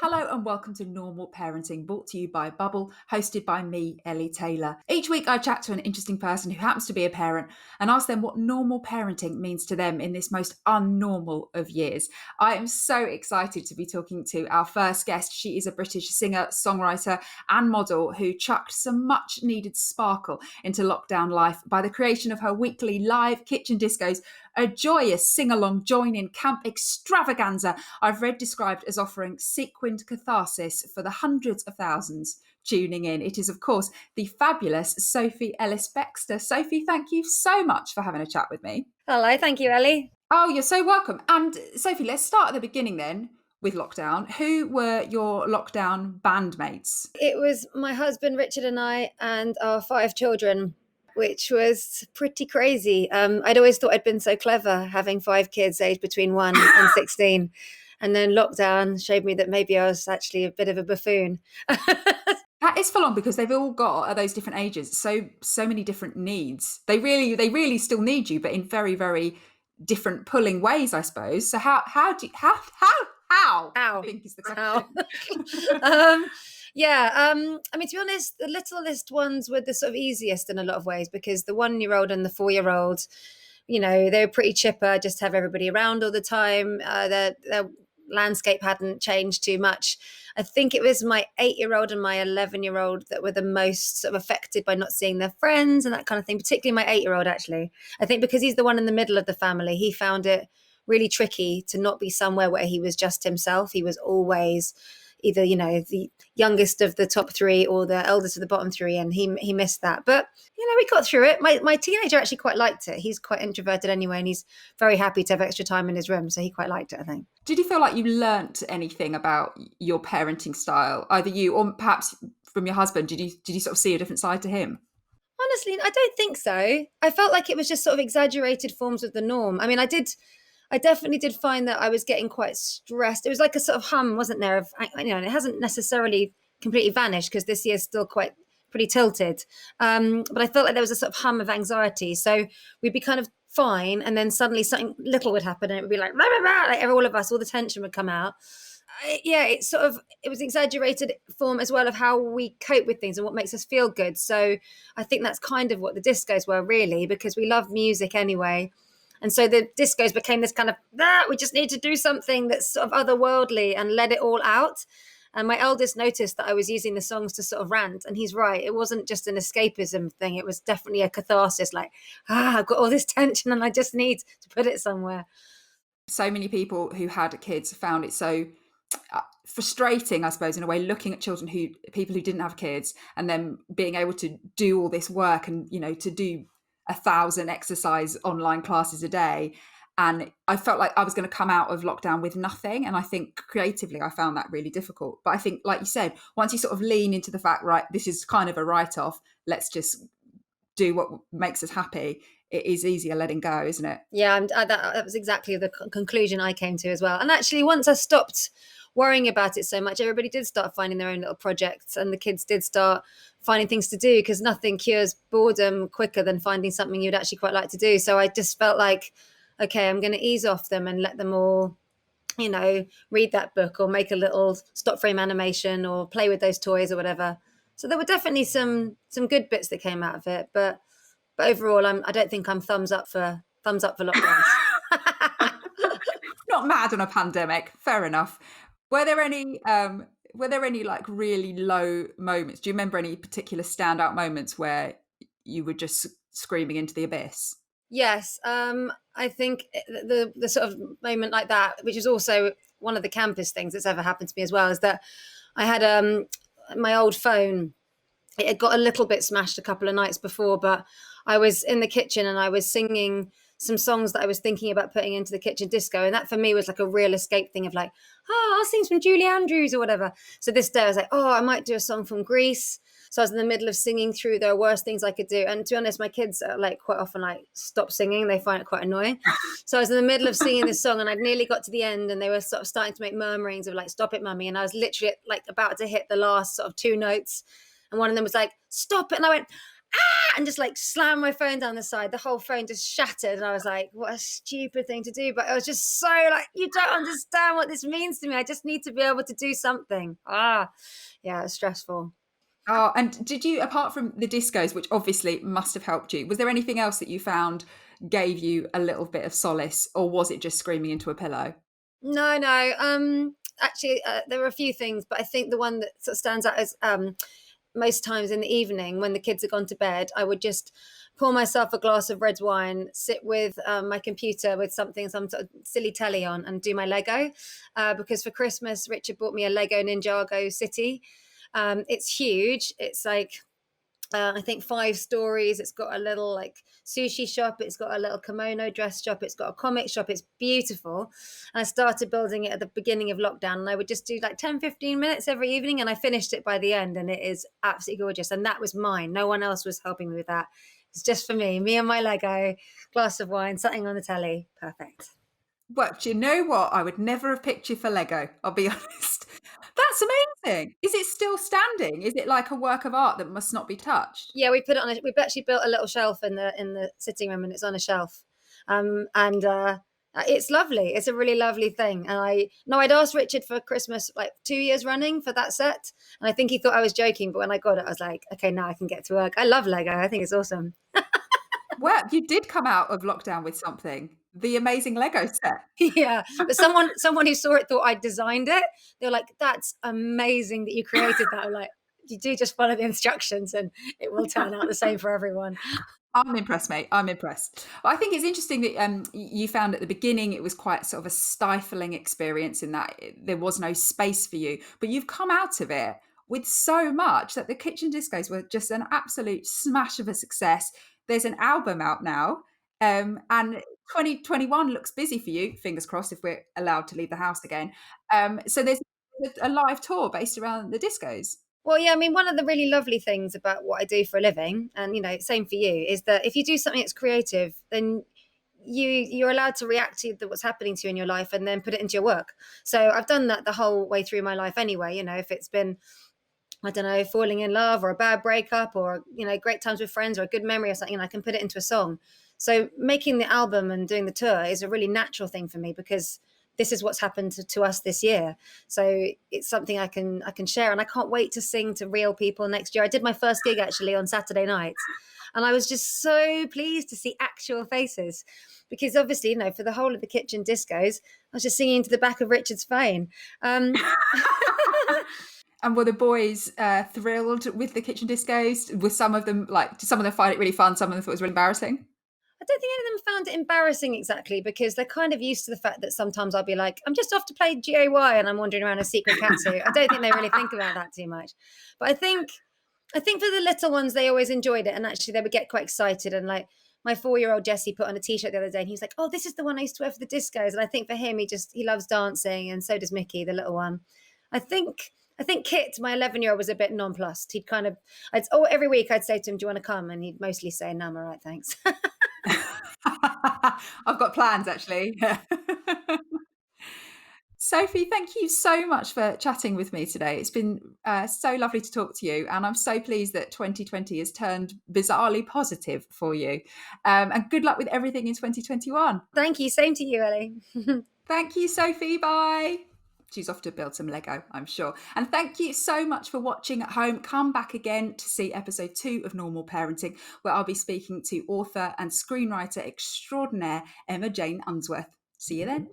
Hello and welcome to Normal Parenting, brought to you by Bubble, hosted by me, Ellie Taylor. Each week I chat to an interesting person who happens to be a parent and ask them what normal parenting means to them in this most unnormal of years. I am so excited to be talking to our first guest. She is a British singer, songwriter and model who chucked some much needed sparkle into lockdown life by the creation of her weekly live kitchen discos, a joyous sing-along join-in camp extravaganza I've read described as offering sequined catharsis for the hundreds of thousands tuning in. It is, of course, the fabulous Sophie Ellis-Bextor. Sophie, thank you so much for having a chat with me. Hello, thank you, Ellie. Oh, you're so welcome. And Sophie, let's start at the beginning then with lockdown. Who were your lockdown bandmates? It was my husband, Richard, and I, and our 5 children, which was pretty crazy. I'd always thought I'd been so clever having 5 kids aged between 1 and 16. And then lockdown showed me that maybe I was actually a bit of a buffoon. That is full on because they've all got at those different ages so many different needs. They really still need you, but in very, very different pulling ways, I suppose. So how Ow. I think is the question. I mean, to be honest, the littlest ones were the sort of easiest in a lot of ways because the 1-year-old and the 4-year-old, you know, they were pretty chipper, just have everybody around all the time. Their landscape hadn't changed too much. I think it was my 8-year-old and my 11-year-old that were the most sort of affected by not seeing their friends and that kind of thing, particularly my 8-year-old, actually. I think because he's the one in the middle of the family, he found it really tricky to not be somewhere where he was just himself. He was always either, you know, the youngest of the top 3 or the eldest of the bottom 3, and he missed that. But, you know, we got through it. My teenager actually quite liked it. He's quite introverted anyway, and he's very happy to have extra time in his room, so he quite liked it, I think. Did you feel like you learnt anything about your parenting style, either you or perhaps from your husband? Did you sort of see a different side to him? Honestly, I don't think so. I felt like it was just sort of exaggerated forms of the norm. I mean, I definitely did find that I was getting quite stressed. It was like a sort of hum, wasn't there? Of, you know, and it hasn't necessarily completely vanished because this year's still quite pretty tilted. But I felt like there was a sort of hum of anxiety. So we'd be kind of fine, and then suddenly something little would happen, and it would be like, rah, rah, rah, like all of us, all the tension would come out. It was exaggerated form as well of how we cope with things and what makes us feel good. So I think that's kind of what the discos were really, because we love music anyway. And so the discos became this kind of, we just need to do something that's sort of otherworldly and let it all out. And my eldest noticed that I was using the songs to sort of rant. And he's right. It wasn't just an escapism thing. It was definitely a catharsis, like, I've got all this tension and I just need to put it somewhere. So many people who had kids found it so frustrating, I suppose, in a way, looking at people who didn't have kids and then being able to do all this work and, you know, to do 1,000 exercise online classes a day. And I felt like I was going to come out of lockdown with nothing. And I think creatively, I found that really difficult. But I think, like you said, once you sort of lean into the fact, right, this is kind of a write-off, let's just do what makes us happy, it is easier letting go, isn't it? Yeah, that was exactly the conclusion I came to as well. And actually, once I stopped worrying about it so much, everybody did start finding their own little projects, and the kids did start finding things to do, because nothing cures boredom quicker than finding something you'd actually quite like to do. So I just felt like, okay, I'm going to ease off them and let them all, you know, read that book or make a little stop frame animation or play with those toys or whatever. So there were definitely some good bits that came out of it, but overall, I don't think I'm thumbs up for lockdowns. Not mad on a pandemic, fair enough. Were there any like really low moments? Do you remember any particular standout moments where you were just screaming into the abyss? Yes, I think the sort of moment like that, which is also one of the campus things that's ever happened to me as well, is that I had my old phone. It had got a little bit smashed a couple of nights before, but I was in the kitchen and I was singing some songs that I was thinking about putting into the kitchen disco. And that for me was like a real escape thing of like, I'll sing some Julie Andrews or whatever. So this day I was like, I might do a song from Greece. So I was in the middle of singing through the worst things I could do. And to be honest, my kids are like quite often like, stop singing. They find it quite annoying. So I was in the middle of singing this song and I'd nearly got to the end and they were sort of starting to make murmurings of like, stop it, mummy. And I was literally like about to hit the last sort of 2 notes. And one of them was like, stop it. And I went, and just like slammed my phone down the side. The whole phone just shattered. And I was like, what a stupid thing to do. But I was just so like, you don't understand what this means to me. I just need to be able to do something. Yeah, it's stressful. Oh, and did you, apart from the discos, which obviously must have helped you, was there anything else that you found gave you a little bit of solace, or was it just screaming into a pillow? No, no. Actually, there were a few things, but I think the one that sort of stands out is most times in the evening when the kids had gone to bed, I would just pour myself a glass of red wine, sit with my computer with some sort of silly telly on, and do my Lego. Because for Christmas, Richard bought me a Lego Ninjago City. It's huge. It's like I think 5 stories. It's got a little like sushi shop. It's got a little kimono dress shop. It's got a comic shop. It's beautiful. And I started building it at the beginning of lockdown. And I would just do like 10, 15 minutes every evening. And I finished it by the end. And it is absolutely gorgeous. And that was mine. No one else was helping me with that. It's just for me and my Lego, glass of wine, something on the telly. Perfect. Well, do you know what? I would never have picked you for Lego, I'll be honest. That's amazing. Is it still standing? Is it like a work of art that must not be touched? Yeah, we put it on. We've actually built a little shelf in the sitting room, and it's on a shelf. And it's lovely. It's a really lovely thing. And I'd asked Richard for Christmas like 2 years running for that set, and I think he thought I was joking. But when I got it, I was like, okay, now I can get to work. I love Lego. I think it's awesome. Well, you did come out of lockdown with something, the amazing Lego set. Yeah, but someone who saw it thought I designed it. They were like, "That's amazing that you created that." I'm like, "You do just follow the instructions, and it will turn out the same for everyone." I'm impressed, mate. I'm impressed. But I think it's interesting that you found at the beginning it was quite sort of a stifling experience in that there was no space for you. But you've come out of it with so much that the kitchen discos were just an absolute smash of a success. There's an album out now, and 2021 looks busy for you. Fingers crossed if we're allowed to leave the house again. So there's a live tour based around the discos. Well, yeah, I mean, one of the really lovely things about what I do for a living, and same for you, is that if you do something that's creative, then you're allowed to react to what's happening to you in your life and then put it into your work. So I've done that the whole way through my life anyway. If it's been, I don't know, falling in love or a bad breakup or great times with friends or a good memory or something, I can put it into a song. So making the album and doing the tour is a really natural thing for me because this is what's happened to us this year. So it's something I can share, and I can't wait to sing to real people next year. I did my first gig actually on Saturday night, and I was just so pleased to see actual faces because obviously, for the whole of the kitchen discos, I was just singing to the back of Richard's phone. And were the boys thrilled with the kitchen discos? Were some of them did some of them find it really fun? Some of them thought it was really embarrassing? I don't think any of them found it embarrassing exactly because they're kind of used to the fact that sometimes I'll be like, I'm just off to play GAY and I'm wandering around a secret cat suit. I don't think they really think about that too much. But I think for the little ones, they always enjoyed it. And actually they would get quite excited. And like my 4-year-old Jesse put on a t-shirt the other day and he was like, oh, this is the one I used to wear for the discos. And I think for him, he loves dancing. And so does Mickey, the little one. I think Kit, my 11-year-old, was a bit nonplussed. Every week I'd say to him, do you want to come? And he'd mostly say, no, I'm all right, thanks. I've got plans actually. Sophie, thank you so much for chatting with me today. It's been so lovely to talk to you, and I'm so pleased that 2020 has turned bizarrely positive for you. And good luck with everything in 2021. Thank you. Same to you, Ellie. Thank you, Sophie. Bye. She's off to build some Lego, I'm sure. And thank you so much for watching at home. Come back again to see episode 2 of Normal Parenting, where I'll be speaking to author and screenwriter extraordinaire Emma Jane Unsworth. See you then.